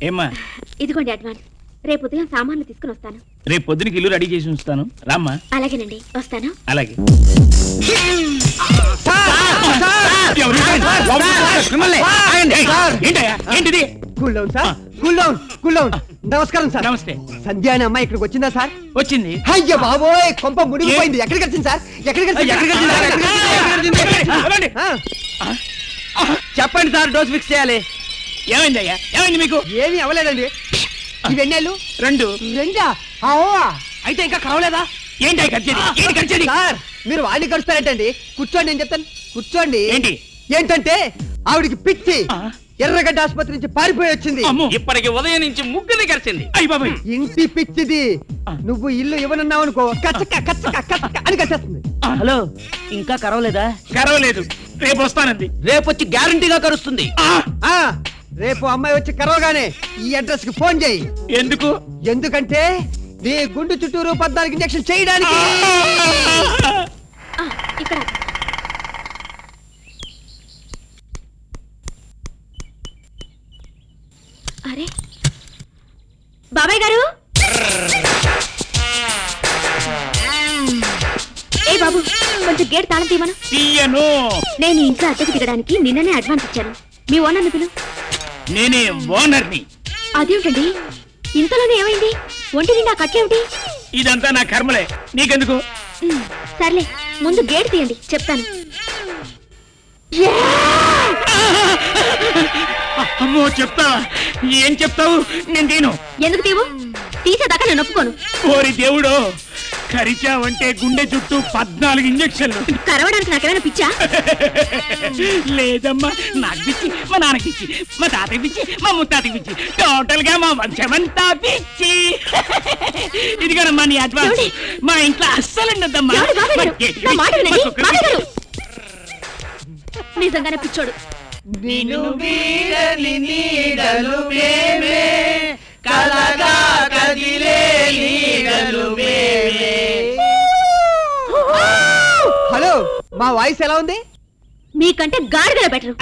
ఏమ్మా? ఇదిగోండి అడ్వాన్స్. రేపు ఉదయం సామాన్లు తీసుకుని వస్తాను. రేపు పొద్దునకి ఇల్లు రెడీ చేసి ఉంచుతాను, రామ్మా. అలాగేనండి, వస్తాను. అలాగే. ఏంటిది? నమస్కారం సార్. నమస్తే. సంధ్య అనే అమ్మాయి ఇక్కడికి వచ్చిందా సార్? వచ్చింది. అయ్యో బాబోయ్, కొంప మునిగిపోయింది. ఎక్కడికి వచ్చింది సార్? చెప్పండి సార్, డోస్ ఫిక్స్ చేయాలి. ఏమైందయ్యా? ఏమైంది మీకు? ఏమీ అవ్వలేదండి. ఇవెన్నేళ్ళు? రెండు. రెండా? అయితే ఇంకా కావలేదా? ఏంటి ఖర్చేది? సార్ మీరు వాడిని కలుస్తారంటండి. కూర్చోండి, నేను చెప్తాను. కూర్చోండి. ఏంటి? ఏంటంటే ఆవిడికి పిచ్చి ఎర్రగడ్డ ఆసుపత్రి నుంచి పారిపోయి వచ్చింది. ఇప్పటికి ఉదయం నుంచి ముగ్గురిని కలిసింది. అయ్య బాబాయ్, ఇంటి పిచ్చిది. నువ్వు ఇల్లు ఇవ్వనున్నావు అనుకో, కచ్చక కచ్చక కచ్చక అని కట్టేస్తుంది. హలో, ఇంకా కరవలేదా? కరవలేదు, రేపు వస్తానంది. రేపు వచ్చి గ్యారంటీగా కరుస్తుంది. రేపు అమ్మాయి వచ్చి కరవగానే ఈ అడ్రస్ కి ఫోన్ చేయి. ఎందుకు? ఎందుకంటే నీ గుండు చుట్టూరు 14 ఇంజెక్షన్ చేయడానికి. ఇక్కడ అరే బాబాయ్ గారు. ఏ బాబు, కొంచెం గేట్ తాళం తీయమను. తీయను. నేను ఇంట్లో అద్దెకు దిగడానికి నిన్ననే అడ్వాన్స్ ఇచ్చాను. మీ ఓనర్ని పిలు. నేనే ఓనర్ని. అదేమిటండి, ఇంతలోనే ఏమైంది? ఒంటి నిండా కట్లేమిటి? ఇదంతా నా కర్మలే, నీకెందుకు? సర్లే, ముందు గేట్ తీయండి, చెప్తాను. అమ్మో, చెప్తావా? ఏం చెప్తావు? నేను తీను. ఎందుకు తీవు? తీసేదాకా నేను ఒప్పుకోను. ఓరి దేవుడో, కరిచావంటే గుండె చుట్టూ 14 ఇంజక్షన్లు. కరవడానికి నాకేమైనా పిచ్చా? లేదమ్మా, నాకు పిచ్చి, మా నాన్నకి పిచ్చి, మా తాతకి పిచ్చి, మా ముత్తాతకి పిచ్చి, టోటల్ గా మా వంశమంతా పిచ్చి. ఇదిగోనమ్మా నీ అడ్వాన్స్. మా ఇంట్లో అస్సలుండద్దమ్మా. నిజంగానే పిచ్చోడు. నిన్ను వీడని నీడలు మేమే, కలగా కదిలే నీడలు మేమే. హలో, మా వాయిస్ ఎలా ఉంది? మీకంటే గాడిదలో బెటర్.